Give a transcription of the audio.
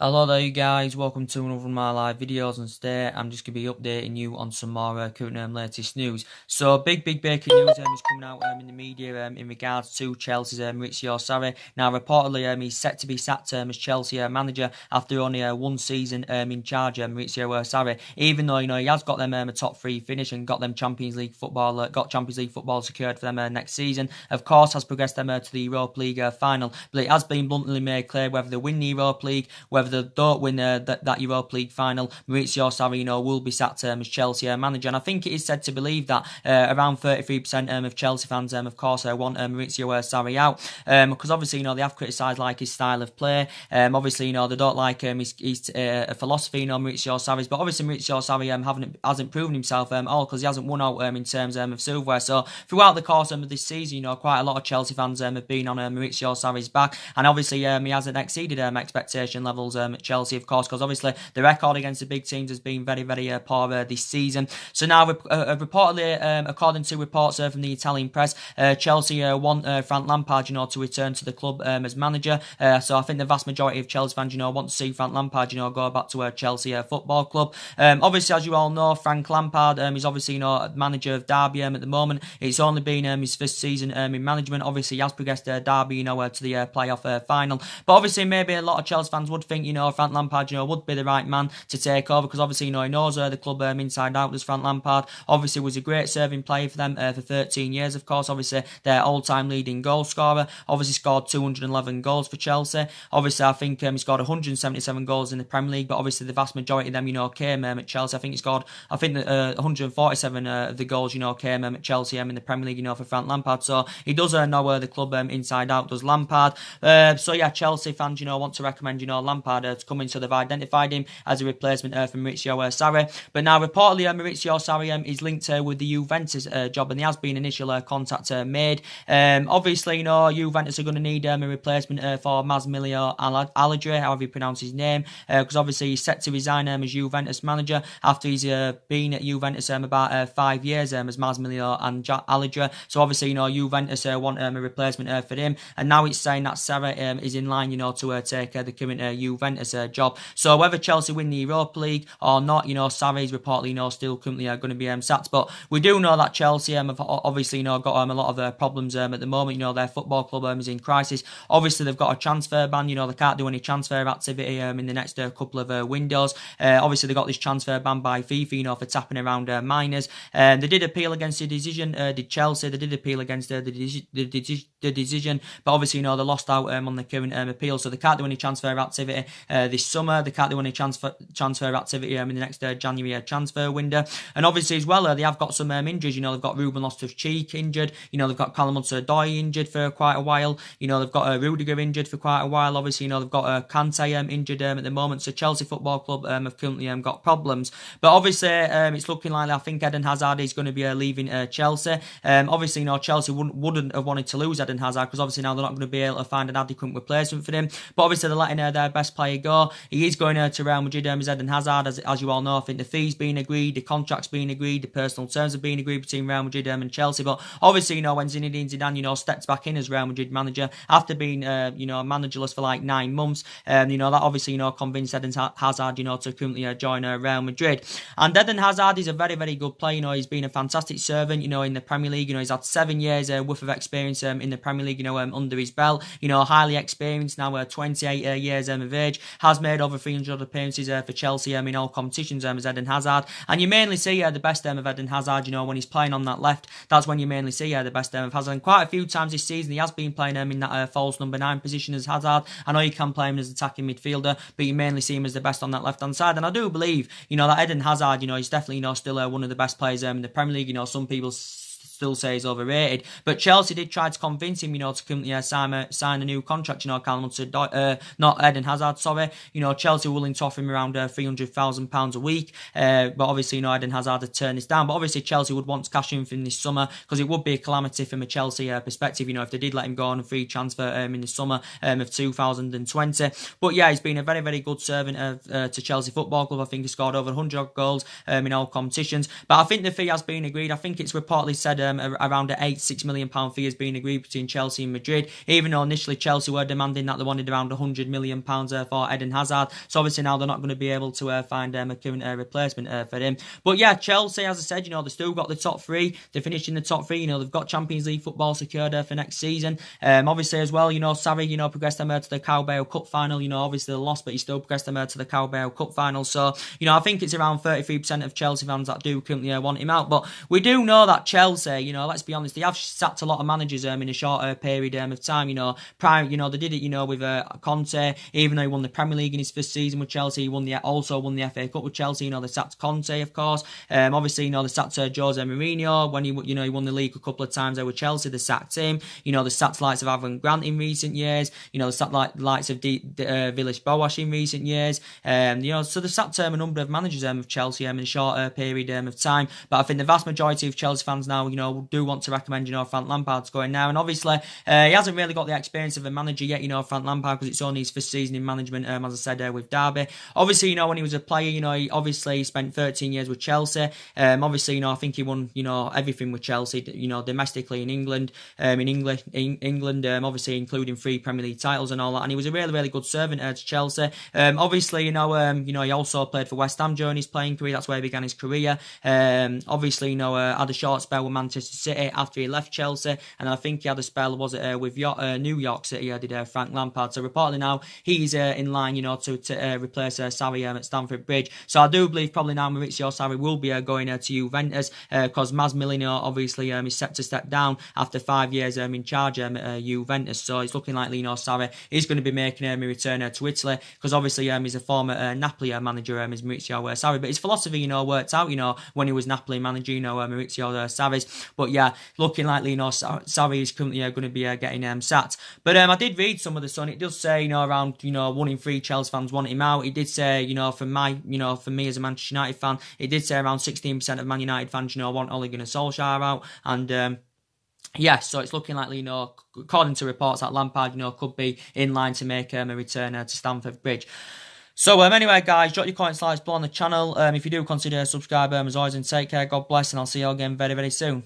Hello there you guys, welcome to another of my live videos, and today I'm just going to be updating you on some more current latest news. So big breaking news is coming out in the media in regards to Chelsea's Maurizio Sarri. Now reportedly he's set to be sacked as Chelsea manager after only one season in charge, Maurizio Sarri, even though he has got them a top three finish and got them Champions League football secured for them next season. Of course has progressed them to the Europa League final, but it has been bluntly made clear whether they win the Europa League, whether they don't win that Europa League final, Maurizio Sarri will be sacked as Chelsea manager. And I think it is said to believe that around 33% of Chelsea fans, of course, want Maurizio Sarri out, because obviously they have criticised like his style of play. Obviously they don't like his philosophy, Maurizio Sarri's. But obviously Maurizio Sarri hasn't proven himself all because he hasn't won out in terms of silverware. So throughout the course of this season, quite a lot of Chelsea fans have been on Maurizio Sarri's back, and obviously he hasn't exceeded expectation levels at Chelsea, of course, because obviously the record against the big teams has been very poor this season. So now, reportedly, according to reports from the Italian press, Chelsea want Frank Lampard, to return to the club as manager. So I think the vast majority of Chelsea fans, want to see Frank Lampard, go back to Chelsea Football Club. Obviously, as you all know, Frank Lampard is obviously, manager of Derby at the moment. It's only been his first season in management. Obviously, he has progressed Derby, to the playoff final. But obviously, maybe a lot of Chelsea fans would think, Frank Lampard, would be the right man to take over, because obviously, he knows the club inside out. As Frank Lampard obviously was a great serving player for them for 13 years, of course. Obviously, their all-time leading goal scorer. Obviously, scored 211 goals for Chelsea. Obviously, I think he scored 177 goals in the Premier League, but obviously the vast majority of them, came at Chelsea. I think he scored, 147 of the goals, came at Chelsea in the Premier League, for Frank Lampard. So he does know the club inside out, does Lampard. So yeah, Chelsea fans, want to recommend, Lampard to come in, so they've identified him as a replacement for Maurizio Sarri. But now reportedly Maurizio Sarri is linked with the Juventus job, and there has been initial contact made. Obviously, Juventus are going to need a replacement for Massimiliano Allegri, however you pronounce his name, because obviously he's set to resign as Juventus manager after he's been at Juventus about 5 years as Massimiliano and Allegri. So obviously, Juventus want a replacement for him, and now it's saying that Sarri is in line, to take the current Juventus job. So whether Chelsea win the Europa League or not, Sarri is reportedly, still currently going to be sacked. But we do know that Chelsea have obviously, got a lot of problems at the moment. Their football club is in crisis. Obviously, they've got a transfer ban. They can't do any transfer activity in the next couple of windows. Obviously, they got this transfer ban by FIFA, for tapping around minors. They did appeal against the decision. Did Chelsea? They did appeal against the decision, but obviously, they lost out on the current appeal, so they can't do any transfer activity this summer. They can't do any transfer activity in the next January transfer window. And obviously as well, they have got some injuries. They've got Ruben Loftus-Cheek injured. They've got Callum Hudson-Odoi injured for quite a while. They've got Rudiger injured for quite a while. Obviously, they've got Kante injured at the moment. So Chelsea Football Club have currently got problems. But obviously, it's looking like I think Eden Hazard is going to be leaving Chelsea. Obviously, Chelsea wouldn't have wanted to lose Eden Hazard, because obviously now they're not going to be able to find an adequate replacement for him. But obviously they're letting their best player go. He is going to Real Madrid as Eden Hazard, as you all know. I think the fees being agreed, the contract's being agreed, the personal terms have been agreed between Real Madrid and Chelsea. But obviously, when Zinedine Zidane, steps back in as Real Madrid manager after being, managerless for like 9 months, that obviously, convinced Eden Hazard, to currently join Real Madrid. And Eden Hazard is a very good player. He's been a fantastic servant, in the Premier League. He's had 7 years worth of experience in the Premier League, under his belt. Highly experienced now, 28 years of age, has made over 300 appearances for Chelsea in all competitions as Eden Hazard. And you mainly see the best of Eden Hazard, when he's playing on that left. That's when you mainly see the best of Hazard. And quite a few times this season, he has been playing in that false number 9 position as Hazard. I know you can play him as attacking midfielder, but you mainly see him as the best on that left-hand side. And I do believe, that Eden Hazard, he's definitely, still one of the best players in the Premier League. Some people still say he's overrated, but Chelsea did try to convince him, to come sign a new contract. Callum Hudson-Odoi, not Eden Hazard, sorry. Chelsea were willing to offer him around £300,000 a week, but obviously, Eden Hazard had turned this down. But obviously, Chelsea would want to cash in for him this summer, because it would be a calamity from a Chelsea perspective, if they did let him go on a free transfer in the summer of 2020. But yeah, he's been a very good servant to Chelsea Football Club. I think he scored over 100 goals in all competitions. But I think the fee has been agreed. I think it's reportedly said around an £86 million fee has been agreed between Chelsea and Madrid, even though initially Chelsea were demanding that they wanted around £100 million for Eden Hazard. So obviously now they're not going to be able to find a current replacement for him. But yeah, Chelsea, as I said, they've still got the top three. They're finishing the top three. They've got Champions League football secured for next season. Obviously as well, Sarri, progressed them to the Carabao Cup final. Obviously they lost, but he still progressed them to the Carabao Cup final. So, I think it's around 33% of Chelsea fans that do currently want him out. But we do know that Chelsea, let's be honest, they have sacked a lot of managers in a short period of time. They did it, with Conte, even though he won the Premier League in his first season with Chelsea, he also won the FA Cup with Chelsea. They sacked Conte, of course. Obviously, they sacked Jose Mourinho when he won the league a couple of times there with Chelsea. They sacked him. They sacked the likes of Avram Grant in recent years. They sacked the likes of Villas-Boas in recent years. So they sacked a number of managers of Chelsea in a short period of time. But I think the vast majority of Chelsea fans now, do want to recommend, Frank Lampard's going now. And obviously, he hasn't really got the experience of a manager yet, Frank Lampard, because it's only his first season in management, as I said, with Derby. Obviously, when he was a player, he obviously spent 13 years with Chelsea. Obviously, I think he won, everything with Chelsea, domestically in England, obviously including 3 Premier League titles and all that. And he was a really, really good servant to Chelsea. Obviously, he also played for West Ham during his playing career. That's where he began his career. Obviously, had a short spell with Manchester City after he left Chelsea, and I think he had a spell, with New York City, did Frank Lampard. So reportedly now he's in line, to replace Sarri at Stamford Bridge. So I do believe probably now Maurizio Sarri will be going to Juventus, because Massimiliano obviously is set to step down after 5 years in charge at Juventus. So it's looking likely Sarri is going to be making a return to Italy, because obviously he's a former Napoli manager, is Maurizio Sarri. But his philosophy, worked out, when he was Napoli manager, Maurizio Sarri's. But yeah, looking likely, Sarri is currently going to be getting sacked. But I did read some of the Sun. It does say, around 1 in 3 Chelsea fans want him out. It did say, for me as a Manchester United fan, it did say around 16% of Man United fans, want Ole Gunnar Solskjaer out. And yeah, so it's looking likely, according to reports, that Lampard, could be in line to make a return to Stamford Bridge. So anyway, guys, drop your comments, likes below on the channel. If you do consider subscribing, as always, and take care, God bless, and I'll see you all again very, very soon.